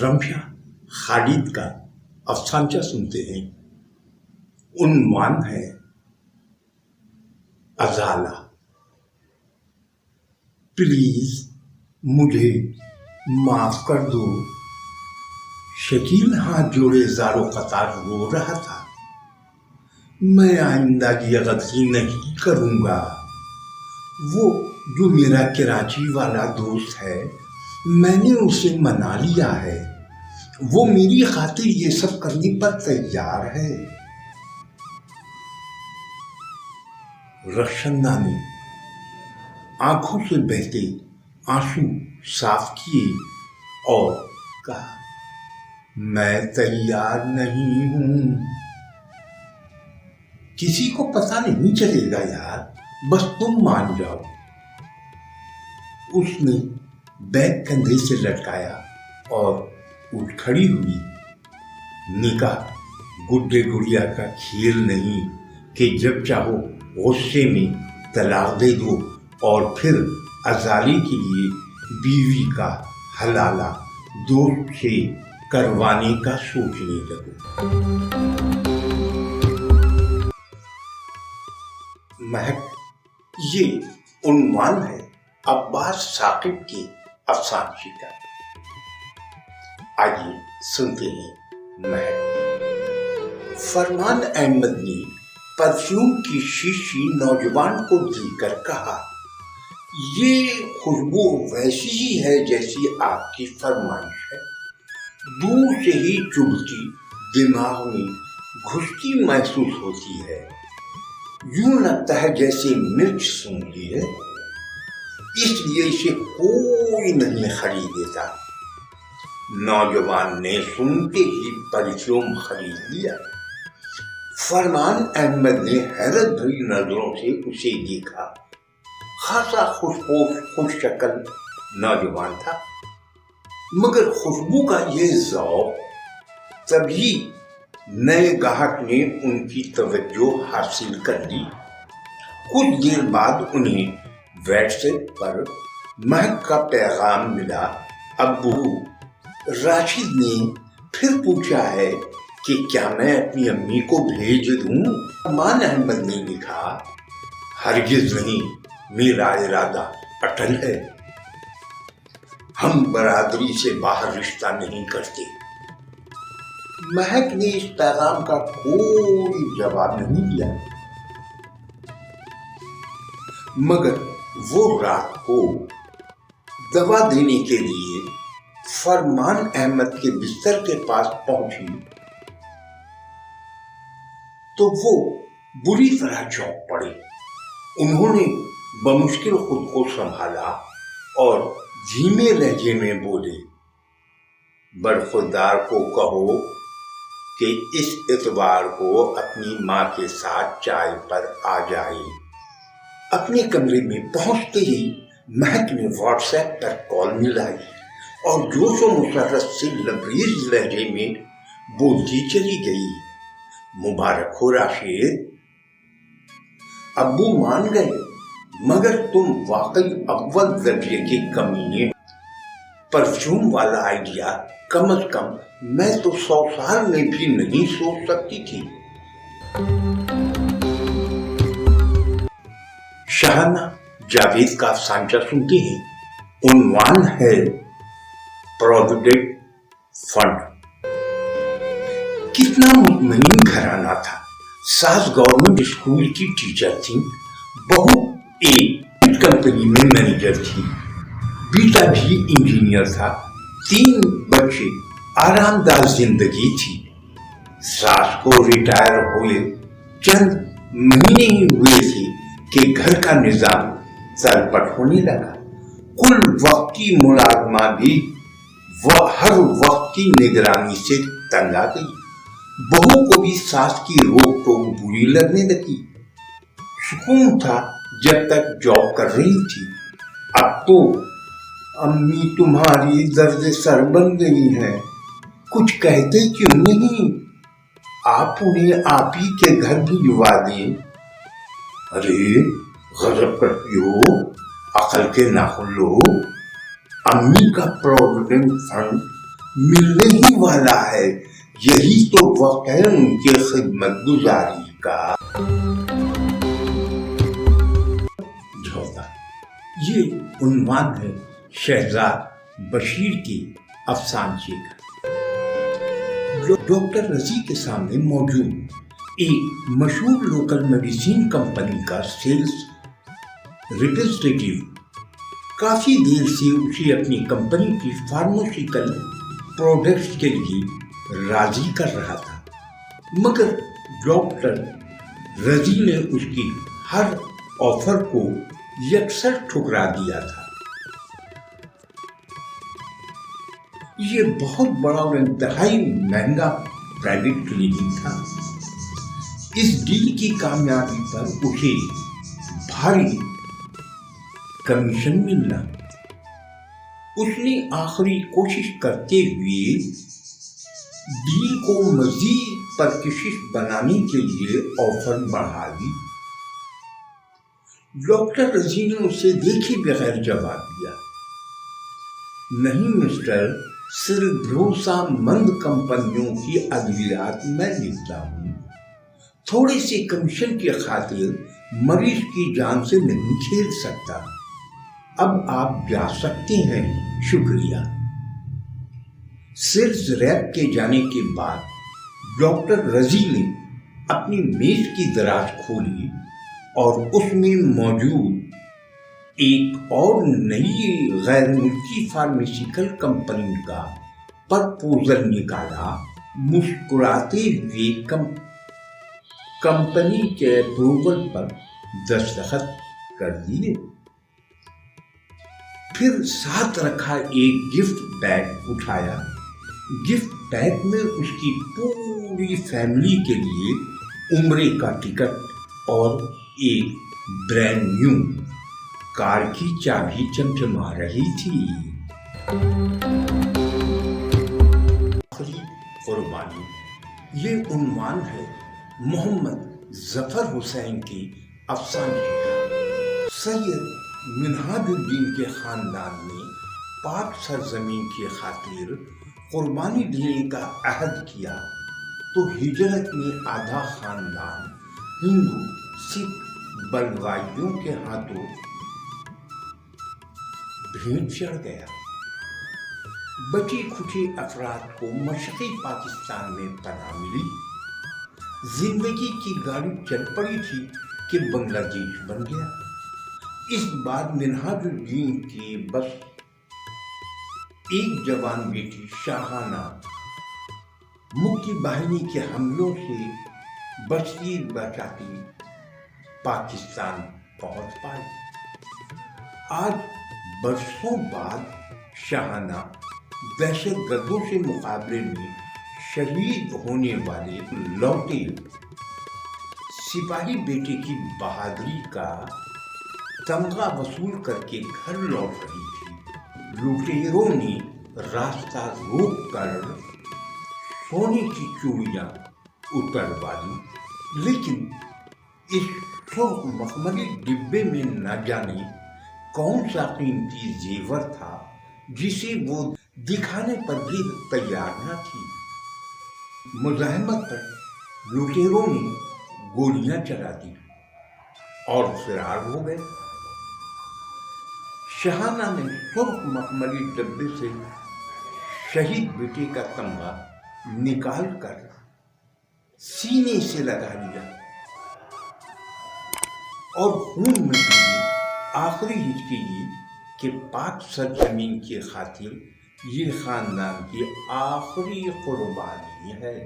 رمیا خالد کا افسانچہ سنتے ہیں۔ عنوان ہے ازالہ۔ پلیز مجھے معاف کر دو، شکیل ہاتھ جوڑے زارو قطار رو رہا تھا۔ میں آئندہ یہ غلطی نہیں کروں گا۔ وہ جو میرا کراچی والا دوست ہے، میں نے اسے منا لیا ہے، وہ میری خاطر یہ سب کرنے پر تیار ہے۔ رخشندہ نے آنکھوں سے بہتے آنسو صاف کیے اور کہا، میں تیار نہیں ہوں۔ کسی کو پتہ نہیں چلے گا یار، بس تم مان جاؤ۔ اس نے بیگ کندھے سے لٹکایا اور اٹھ کھڑی ہوئی۔ نکاح گڈے گڑیا کا کھیل نہیں کہ جب چاہو غصے میں طلاق دے دو اور پھر ازالے کے لیے بیوی کا حلالہ دوست سے کروانے کا سوچنے لگو۔ مہک، یہ عنوان ہے عباس ثاقب کے افسانچے کا۔ آئیے سنتے ہیں مہک۔ فرمان احمد نے پرفیوم کی شیشی نوجوان کو دے کر کہا، یہ خوشبو ویسی ہی ہے جیسی آپ کی فرمائش ہے، دور سے ہی چبھتی، دماغ میں گھستی محسوس ہوتی ہے، یوں لگتا ہے جیسے مرچ سونگھ لی ہے، اس لیے اسے کوئی نہیں خریدتا۔ نوجوان نے سنتے ہی پرفیوم خرید لیا۔ فرمان احمد نے حیرت بھری نظروں سے اسے دیکھا۔ خاصا خوش شکل نوجوان تھا، مگر خوشبو کا یہ ذوق۔ تبھی نئے گاہک نے ان کی توجہ حاصل کر لی۔ کچھ دیر بعد انہیں واٹس ایپ پر مہک کا پیغام ملا، ابو راشد نے پھر پوچھا ہے کہ کیا میں اپنی امی کو بھیج دوں؟ فرمان احمد نے لکھا، ہرگز نہیں، میرا ارادہ اٹل ہے، ہم برادری سے باہر رشتہ نہیں کرتے۔ مہک نے اس پیغام کا کوئی جواب نہیں دیا، مگر وہ رات کو دوا دینے کے لیے فرمان احمد کے بستر کے پاس پہنچی تو وہ بری طرح چونک پڑے۔ انہوں نے بمشکل خود کو سنبھالا اور دھیمے لہجے میں بولے، برخوردار کو کہو کہ اس اتوار کو اپنی ماں کے ساتھ چائے پر آ جائے۔ اپنے کمرے میں پہنچتے ہی مہک نے واٹس ایپ پر کال ملائی اور جوش و مسرت سے لبریز لہجے میں بولتی چلی گئی، مبارک ہو راشد، ابو مان گئے، مگر تم واقعی اول درجے کے کمینے۔ پرفیوم والا آئیڈیا کم از کم میں تو 100 سال میں بھی نہیں سوچ سکتی تھی۔ شاہانہ جاوید کا افسانچہ سنتے ہیں۔ عنوان ہے پروویڈنٹ فنڈ۔ کتنا مطمئن گھرانہ تھا۔ ساس گورنمنٹ اسکول کی ٹیچر تھی، بہو ایک کمپنی میں مینیجر تھی، بیٹا بھی انجینئر تھا، 3 بچے، آرام دہ زندگی تھی۔ ساس کو ریٹائر ہوئے چند مہینے ہی ہوئے تھے کہ گھر کا نظام سرپٹ ہونے لگا۔ کل وقت کی ملازمہ بھی ہر وقت کی نگرانی سے تنگ آ گئی۔ بہو کو بھی ساس کی روک ٹوک بری لگنے لگی۔ سکون تھا جب تک جاب کر رہی تھی، اب تو امی تمہاری درد سر بن گئی ہیں، کچھ کہتے کیوں نہیں؟ آپ انہیں آپ ہی کے گھر بھجوا دیں۔ ارے غضب کرتی ہو، عقل کے ناخن لو۔ امی کا پروویڈنٹ فنڈ ملنے ہی والا ہے، یہی تو وقت ہے ان کے خدمت گزاری کا۔ جھولا، یہ عنوان ہے شہزاد بشیر کے افسانچے کا۔ ڈاکٹر رضی کے سامنے موجود ایک مشہور لوکل میڈیسین کمپنی کا سیلز ریپریزنٹیٹیو کافی دیر سے اسے اپنی کمپنی کی فارماسیوٹیکل پروڈکٹس کے لیے راضی کر رہا تھا، مگر ڈاکٹر رضی نے اس کی ہر آفر کو یکسر ٹھکرا دیا تھا۔ یہ بہت بڑا اور انتہائی مہنگا پرائیویٹ کلینک تھا۔ اس ڈیل کی کامیابی پر اسے بھاری کمیشن ملنا۔ اس نے آخری کوشش کرتے ہوئے ڈیل کو مزید پرکشش بنانے کے لیے آفر بڑھا دی۔ ڈاکٹر رضی نے اسے دیکھے بغیر جواب دیا، نہیں مسٹر، صرف بھروسہ مند کمپنیوں کی ادویات میں لکھتا ہوں، تھوڑے سے کمیشن کی خاطر مریض کی جان سے نہیں کھیل سکتا۔ اب آپ جا سکتے ہیں، شکریہ۔ سیلز ریپ کے جانے کے بعد ڈاکٹر رضی نے اپنی میز کی دراز کھولی اور اس میں موجود ایک اور نئی غیر ملکی فارماسیوٹیکل کمپنی کا پرپوزل نکالا۔ مسکراتے ہوئے کمپنی کے اپروول پر دستخط کر دیے، پھر ساتھ رکھا ایک گفٹ بیگ اٹھایا۔ گفٹ بیگ میں اس کی پوری فیملی کے لیے عمرے کا ٹکٹ اور ایک برینڈ نیو کار کی چابی چمچما رہی تھی۔ آخری قربانی، یہ عنوان ہے محمد ظفر حسین کے افسانے کا۔ سید منہاج الدین کے خاندان نے پاک سرزمین کی خاطر قربانی دینے کا عہد کیا تو ہجرت میں آدھا خاندان ہندو سکھ بلوائیوں کے ہاتھوں بھیٹ چڑھ گیا۔ بچے کھچے افراد کو مشرقی پاکستان میں پناہ ملی۔ زندگی کی گاڑی چل پڑی تھی کہ بنگلہ دیش بن گیا۔ اس بار منہاج الدین کی بس ایک جوان بیٹی شاہانہ مکی باہنی کے حملوں سے بچتی بچاتی پاکستان پہنچ پائی۔ آج برسوں بعد شاہانہ دہشت گردوں سے مقابلے میں شہید ہونے والے لوٹے سپاہی بیٹے کی بہادری کا تمغہ وصول کر کے گھر لوٹ رہی تھی۔ لٹیروں نے راستہ روک کر سونے کی چوڑیاں اتروا دی، لیکن اس سرخ مخملی ڈبے میں نہ جانے کون سا قیمتی زیور تھا جسے وہ دکھانے پر بھی تیار نہ تھی۔ مزاحمت پر لٹیروں نے گولیاں چلا دی اور فرار ہو گئے۔ شاہانہ نے سرخ مخملی ڈبے سے شہید بیٹے کا تمغہ نکال کر سینے سے لگا لیا اور خون میں ڈوبی آخری ہچکی لی کہ پاک سرزمین کی خاطر یہ خاندان کی آخری قربانی ہے۔